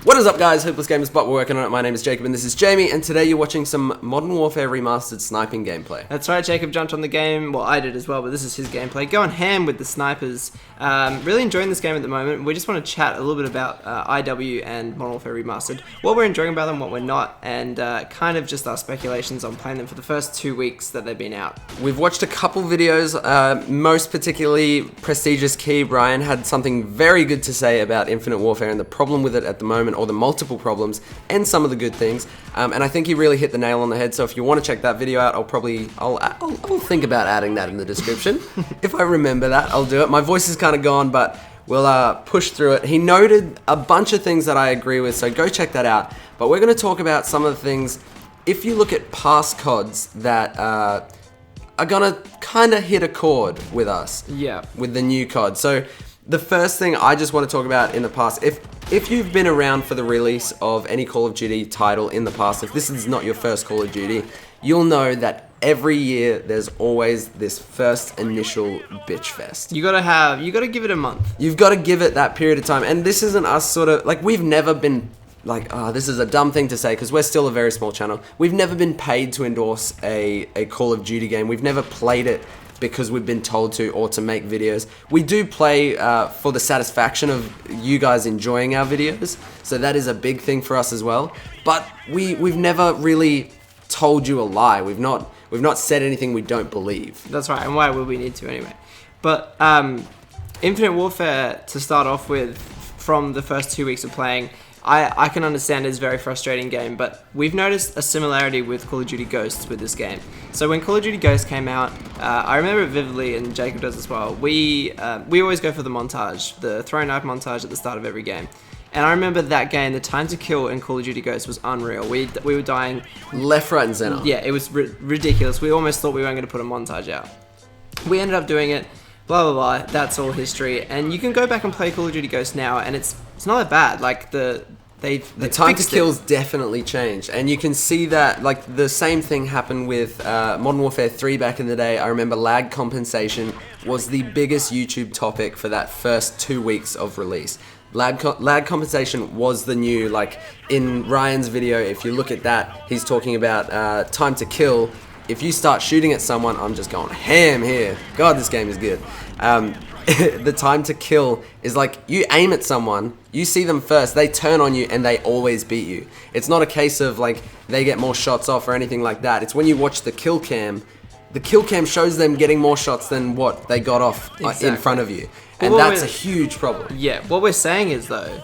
What is up, guys? Hopeless Gamers, but we're working on it. My name is Jacob and this is Jamie, and today you're watching some Modern Warfare Remastered sniping gameplay. That's right, Jacob jumped on the game. Well, I did as well, but this is his gameplay. Going ham with the snipers. Really enjoying this game at the moment. We just want to chat a little bit about IW and Modern Warfare Remastered. What we're enjoying about them, what we're not, and kind of just our speculations on playing them for the first 2 weeks that they've been out. We've watched a couple videos, most particularly Prestigious Key. Brian had something very good to say about Infinite Warfare and the problem with it at the moment, or the multiple problems, and some of the good things. And I think he really hit the nail on the head. So if you want to check that video out, I'll think about adding that in the description. If I remember that, I'll do it. My voice is kind of gone, but we'll push through it. He noted a bunch of things that I agree with, so go check that out. But we're going to talk about some of the things, if you look at past CODs that are going to kind of hit a chord with us. Yeah. With the new COD. So the first thing I just want to talk about in the past, if you've been around for the release of any Call of Duty title in the past, if this is not your first Call of Duty, you'll know that every year there's always this first initial bitch fest. You gotta give it a month. You've got to give it that period of time. And this isn't us sort of, like, we've never been like, this is a dumb thing to say because we're still a very small channel. We've never been paid to endorse a Call of Duty game. We've never played it because we've been told to, or to make videos. We do play for the satisfaction of you guys enjoying our videos, so that is a big thing for us as well. But we've never really told you a lie. We've not said anything we don't believe. That's right, and why would we need to anyway? But Infinite Warfare, to start off with, from the first 2 weeks of playing, I can understand it's a very frustrating game, but we've noticed a similarity with Call of Duty Ghosts with this game. So when Call of Duty Ghosts came out, I remember it vividly, and Jacob does as well. We always go for the montage, the throw knife montage at the start of every game. And I remember that game, the time to kill in Call of Duty Ghosts was unreal. We were dying left, right, and center. Yeah, it was ridiculous. We almost thought we weren't going to put a montage out. We ended up doing it. Blah blah blah. That's all history. And you can go back and play Call of Duty Ghosts now, and it's not that bad. Like the time to kill's definitely changed, and you can see that, like, the same thing happened with Modern Warfare 3 back in the day. I remember lag compensation was the biggest YouTube topic for that first 2 weeks of release. Lag compensation was the new, like, in Ryan's video, if you look at that, he's talking about time to kill. If you start shooting at someone, I'm just going ham here. God, this game is good. The time to kill is like, you aim at someone, you see them first, they turn on you, and they always beat you. It's not a case of, like, they get more shots off or anything like that. It's when you watch the kill cam shows them getting more shots than what they got off in front of you. And that's a huge problem. Yeah, what we're saying is, though,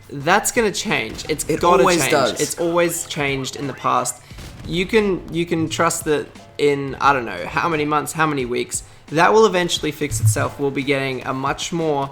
that's going to change. It always change. Does. It's always changed in the past. You can trust that in, I don't know, how many months, how many weeks, that will eventually fix itself. We'll be getting a much more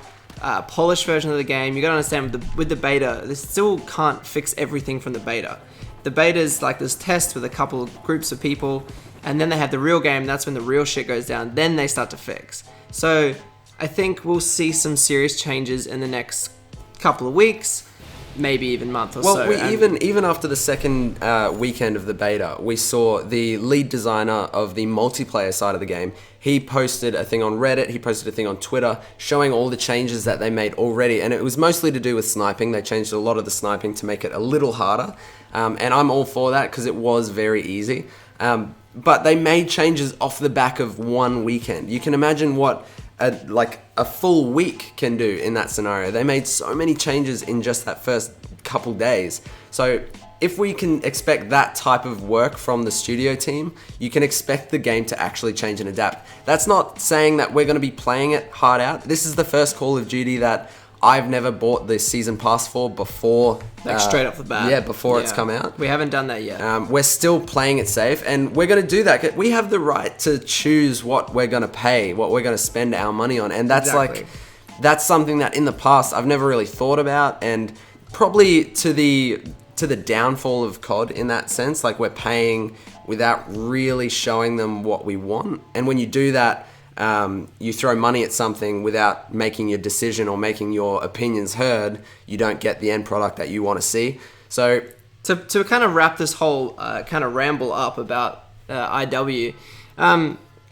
polished version of the game. You got to understand, with the beta, this still can't fix everything from the beta. The beta is like this test with a couple of groups of people, and then they have the real game. That's when the real shit goes down. Then they start to fix. So I think we'll see some serious changes in the next couple of weeks, maybe even month or so. Well, even after the second weekend of the beta, we saw the lead designer of the multiplayer side of the game. He posted a thing on Reddit, he posted a thing on Twitter, showing all the changes that they made already, and it was mostly to do with sniping. They changed a lot of the sniping to make it a little harder, and I'm all for that because it was very easy. But they made changes off the back of one weekend. You can imagine what a full week can do in that scenario. They made so many changes in just that first couple days. So if we can expect that type of work from the studio team, you can expect the game to actually change and adapt. That's not saying that we're going to be playing it hard out. This is the first Call of Duty that I've never bought the season pass for before. Like straight off the bat. Yeah, before it's come out. We haven't done that yet. We're still playing it safe, and we're going to do that. We have the right to choose what we're going to pay, what we're going to spend our money on, and that's that's something that in the past I've never really thought about, and probably to the downfall of COD in that sense. Like, we're paying without really showing them what we want, and when you do that, you throw money at something without making your decision or making your opinions heard, you don't get the end product that you want to see. So to kind of wrap this whole kind of ramble up about IW,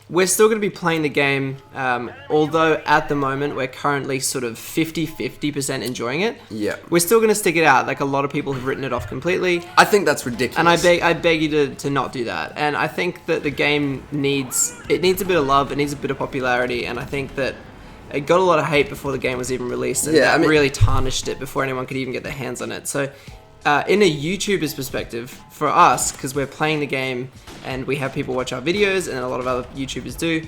we're still going to be playing the game, although at the moment we're currently sort of 50% enjoying it. Yeah. We're still going to stick it out. Like, a lot of people have written it off completely. I think that's ridiculous. And I beg you to not do that. And I think that the game needs a bit of love, it needs a bit of popularity, and I think that it got a lot of hate before the game was even released, and that really tarnished it before anyone could even get their hands on it. So, in a YouTuber's perspective, for us, because we're playing the game and we have people watch our videos, and a lot of other YouTubers do,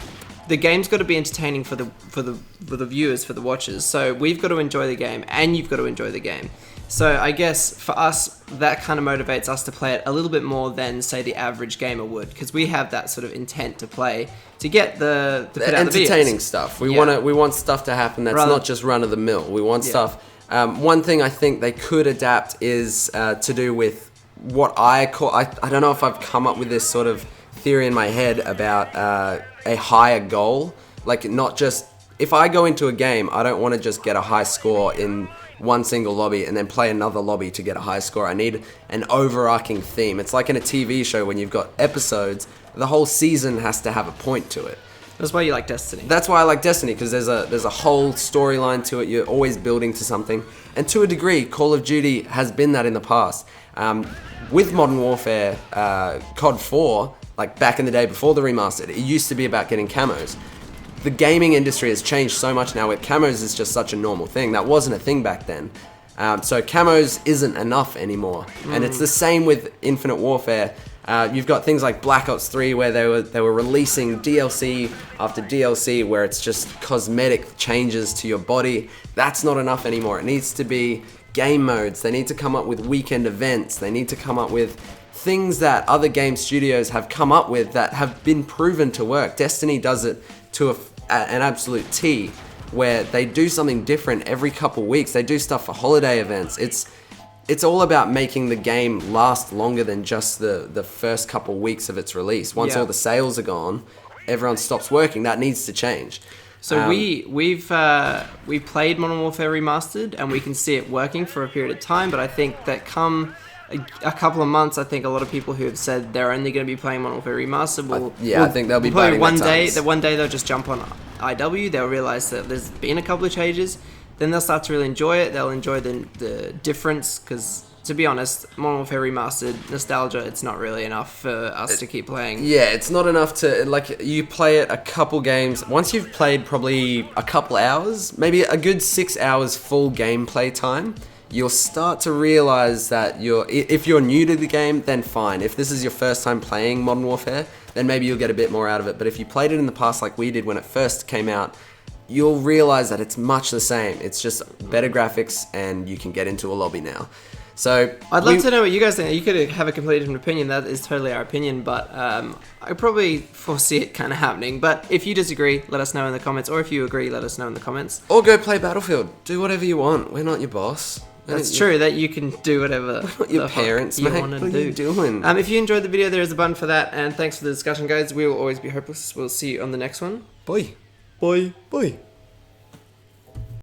the game's got to be entertaining for the viewers, for the watchers. So we've got to enjoy the game, and you've got to enjoy the game. So I guess for us, that kind of motivates us to play it a little bit more than, say, the average gamer would, because we have that sort of intent to play to get the entertaining stuff. We want stuff to happen that's not just run of the mill. We want stuff. One thing I think they could adapt is to do with what I call. I don't know if I've come up with this sort of theory in my head about a higher goal. Like, not just, if I go into a game, I don't want to just get a high score in one single lobby and then play another lobby to get a high score. I need an overarching theme. It's like in a TV show when you've got episodes, the whole season has to have a point to it. That's why you like Destiny. That's why I like Destiny, because there's a whole storyline to it. You're always building to something. And to a degree, Call of Duty has been that in the past. With Modern Warfare, COD 4, like back in the day before the remastered, it used to be about getting camos. The gaming industry has changed so much now, where camos is just such a normal thing. That wasn't a thing back then. So camos isn't enough anymore. And it's the same with Infinite Warfare. You've got things like Black Ops 3, where they were releasing DLC after DLC, where it's just cosmetic changes to your body. That's not enough anymore. It needs to be game modes. They need to come up with weekend events. They need to come up with things that other game studios have come up with that have been proven to work. Destiny does it to an absolute T, where they do something different every couple weeks. They do stuff for holiday events. It's all about making the game last longer than just the first couple weeks of its release. Once all the sales are gone, everyone stops working. That needs to change. So we've played Modern Warfare Remastered, and we can see it working for a period of time. But I think that come a couple of months, I think a lot of people who have said they're only going to be playing Modern Warfare Remastered I think they'll be probably biting one day they'll just jump on IW. They'll realize that there's been a couple of changes. Then they'll start to really enjoy it. They'll enjoy the difference, because, to be honest, Modern Warfare Remastered, nostalgia, it's not really enough for us to keep playing. Yeah, it's not enough to, like, you play it a couple games. Once you've played probably a couple hours, maybe a good 6 hours full gameplay time, you'll start to realize that if you're new to the game, then fine. If this is your first time playing Modern Warfare, then maybe you'll get a bit more out of it. But if you played it in the past like we did when it first came out, you'll realize that it's much the same. It's just better graphics, and you can get into a lobby now. So I'd love to know what you guys think. You could have a completely different opinion. That is totally our opinion, but I probably foresee it kind of happening. But if you disagree, let us know in the comments. Or if you agree, let us know in the comments. Or go play Battlefield. Do whatever you want. We're not your boss. That's true, that you can do whatever your parents, you mate. want to What do. are you doing? If you enjoyed the video, there is a button for that. And thanks for the discussion, guys. We will always be hopeless. We'll see you on the next one. Bye. Bye. Bye.